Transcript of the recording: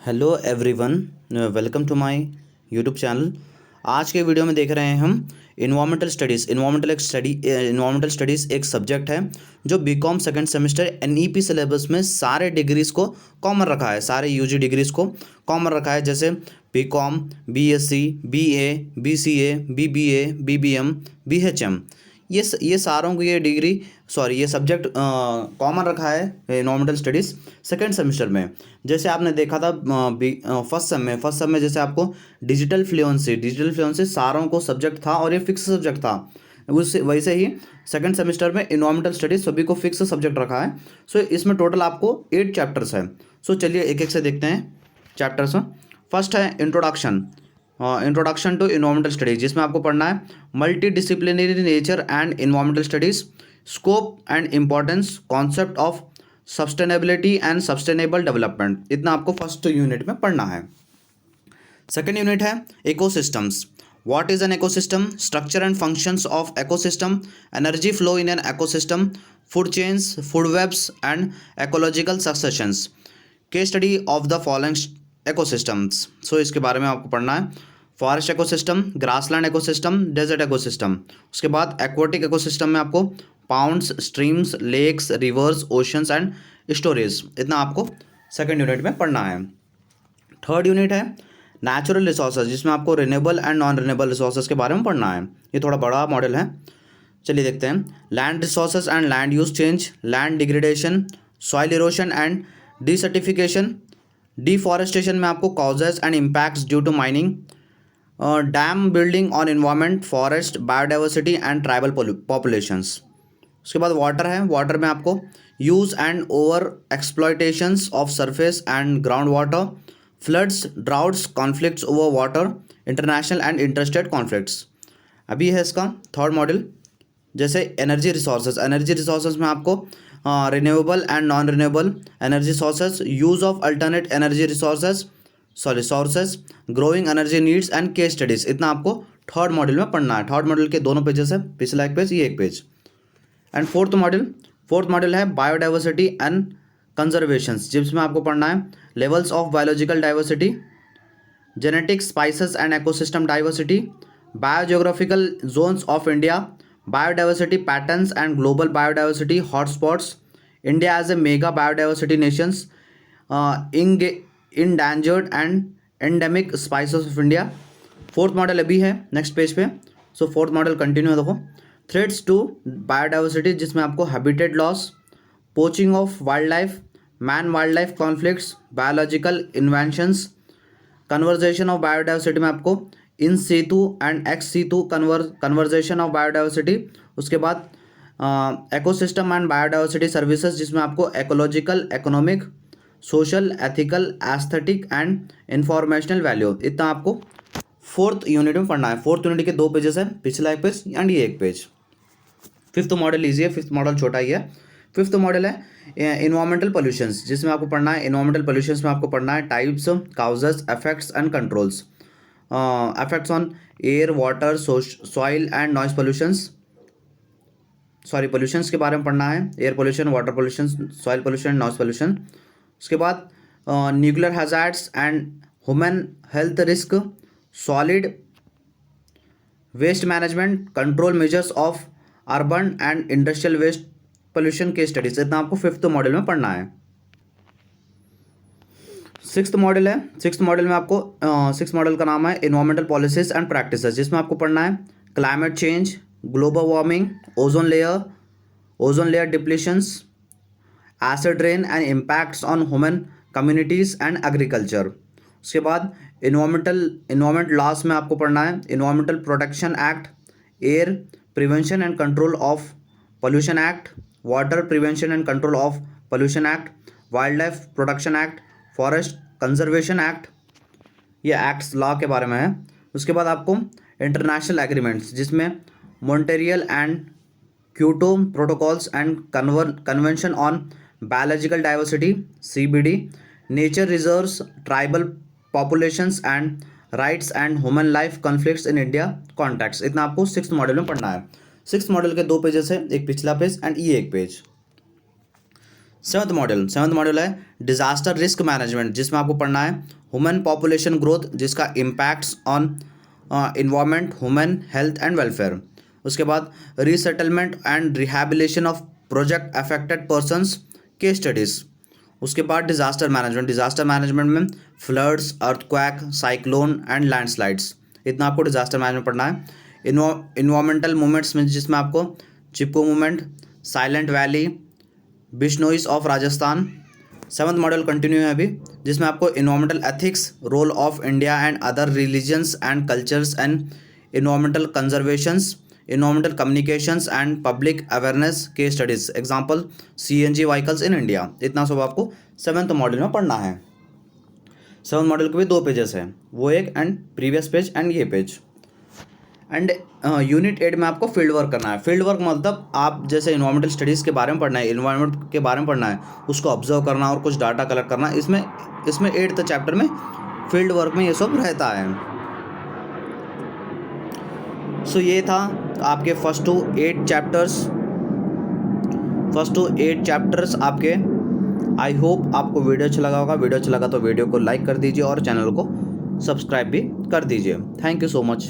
Hello everyone, welcome to my YouTube channel. आज के video में देख रहे हैं हम इन्वायरमेंटल स्टडीज़। इन्वायरमेंटल स्टडीज़ एक सब्जेक्ट है जो B Com second semester NEP syllabus में सारे डिग्रीज़ को कॉमन रखा है, सारे यूजी डिग्रीज़ को कॉमन रखा है, जैसे B Com, B Sc, BA, BCA, BBA, BBM, BHM. ये सारों को ये सब्जेक्ट कॉमन रखा है इन्वायरमेंटल स्टडीज़ सेकंड सेमेस्टर में। जैसे आपने देखा था फर्स्ट सेम में जैसे आपको डिजिटल फ्लुएंसी सारों को सब्जेक्ट था और ये फिक्स सब्जेक्ट था। उससे वैसे ही सेकंड सेमेस्टर में इन्वायरमेंटल स्टडीज़ सभी को फिक्स सब्जेक्ट रखा है। सो इसमें टोटल आपको 8 चैप्टर्स है। सो चलिए एक एक से देखते हैं चैप्टर्स। फर्स्ट है इंट्रोडक्शन टू इन्वायरमेंटल स्टडीज, जिसमें आपको पढ़ना है multi disciplinary nature and environmental studies, scope and importance, concept of sustainability and sustainable development. इतना आपको फर्स्ट यूनिट में पढ़ना है। सेकेंड यूनिट है ecosystems. What is an ecosystem, structure and functions of ecosystem, energy flow in an ecosystem, food chains, food webs and ecological successions, case study of the following ecosystems. So इसके बारे में आपको पढ़ना है। Forest ecosystem, grassland ecosystem, desert ecosystem. उसके बाद aquatic ecosystem में आपको ponds, streams, lakes, rivers, oceans and storage. इतना आपको सेकेंड यूनिट में पढ़ना है। थर्ड यूनिट है नेचुरल रिसोर्सेज, जिसमें आपको renewable and non renewable resources के बारे में पढ़ना है। ये थोड़ा बड़ा मॉडल है, चलिए देखते हैं। Land resources and land use change, land degradation, soil erosion and desertification, deforestation में आपको causes and impacts due to mining, dam building on environment, forest, biodiversity and tribal populations. उसके बाद वाटर है। वाटर में आपको use and over exploitations of surface and ground water, floods, droughts, conflicts over water, international and interstate conflicts. अभी है इसका third model. जैसे energy resources में आपको renewable and non renewable energy sources, use of alternate energy sources, growing energy needs and case studies. इतना आपको third model में पढ़ना है। थर्ड मॉडल के दोनों पेजेस है, पिछला एक पेज, ये एक पेज। एंड फोर्थ मॉडल है बायोडाइवर्सिटी एंड कंजर्वेशन, जिसमें आपको पढ़ना है levels of biological diversity, genetics, spices and ecosystem diversity, biogeographical zones of India, biodiversity patterns and global biodiversity hotspots, India as a mega biodiversity nations, endangered and endemic species of India। Fourth model अभी है next page पे। सो fourth model continue है, देखो। Threats to biodiversity, जिसमें आपको habitat loss, poaching of wild life, man wild life conflicts, biological inventions, conservation of biodiversity में आपको in situ and ex situ conservation of biodiversity. उसके बाद ecosystem and biodiversity services, जिसमें आपको ecological, economic, social, ethical, aesthetic and informational value. इतना आपको fourth unit में पढ़ना है। फोर्थ यूनिट के 2 पेजेस हैं, पिछला एक पेज एंड ये एक पेज। फिफ्थ मॉडल लीजिए, फिफ्थ मॉडल छोटा ही है। फिफ्थ मॉडल है इन्वायरमेंटल पोल्यूशंस, जिसमें आपको पढ़ना है इन्वायरमेंटल पोल्यूशंस में आपको पढ़ना है types, causes, effects and controls, effects on air, water, soil and noise pollutions के बारे में पढ़ना है। Air pollution, water pollution, soil pollution, noise pollution. उसके बाद nuclear hazards and human health risk, solid waste management, control measures of urban and industrial waste pollution के studies. इतना आपको फिफ्थ मॉडल में पढ़ना है। सिक्स्थ मॉडल है। सिक्स्थ मॉडल में आपको सिक्स्थ मॉडल का नाम है इन्वायरमेंटल पॉलिसीज एंड प्रैक्टिसेस, जिसमें आपको पढ़ना है climate change, global warming, ozone layer depletions, acid rain and impacts on human communities and agriculture. उसके बाद इन्वायरमेंट लॉस में आपको पढ़ना है environmental protection act, air prevention and control of pollution act, water prevention and control of pollution act, wild life protection act, forest conservation act. ये acts law के बारे में है। उसके बाद आपको इंटरनेशनल एग्रीमेंट्स, जिसमें Montreal and Kyoto protocols and convention on biological diversity CBD, nature reserves, tribal populations and rights and human life conflicts in India context. इतना आपको सिक्स्थ मॉडल में पढ़ना है। सिक्स्थ मॉडल के 2 पेजेस है, एक पिछला पेज एंड ये एक पेज। सेवंथ मॉड्यूल है डिजास्टर रिस्क मैनेजमेंट, जिसमें आपको पढ़ना है ह्यूमन पॉपुलेशन ग्रोथ, जिसका impacts on environment, human health and welfare. उसके बाद resettlement and rehabilitation of project affected persons के स्टडीज़। उसके बाद डिजास्टर मैनेजमेंट में floods, earthquake, cyclone and landslides, इतना आपको डिजास्टर मैनेजमेंट पढ़ना है। इन्वायरमेंटल मूवमेंट्स में जिसमें आपको Chipko movement, silent valley, Bishnois of Rajasthan. Seventh module continue है अभी, जिसमें आपको environmental ethics, role of India and other religions and cultures and environmental conservations, environmental communications and public awareness के studies, example CNG vehicles in India. इतना सब आपको seventh module में पढ़ना है। सेवंथ मॉड्यूल के भी 2 पेजेस हैं, वो एक एंड प्रीवियस पेज एंड ये पेज। एंड यूनिट 8 में आपको फील्ड वर्क करना है। फील्ड वर्क मतलब आप जैसे इन्वायरमेंटल स्टडीज़ के बारे में पढ़ना है, इन्वायरमेंट के बारे में पढ़ना है, उसको ऑब्जर्व करना और कुछ डाटा कलेक्ट करना। इसमें 8th चैप्टर में फील्ड वर्क में ये सब रहता है। सो ये था आपके फर्स्ट टू 8 चैप्टर्स आपके। आई होप आपको वीडियो अच्छा लगा होगा। वीडियो अच्छा लगा तो वीडियो को लाइक कर दीजिए और चैनल को सब्सक्राइब भी कर दीजिए। Thank you so much.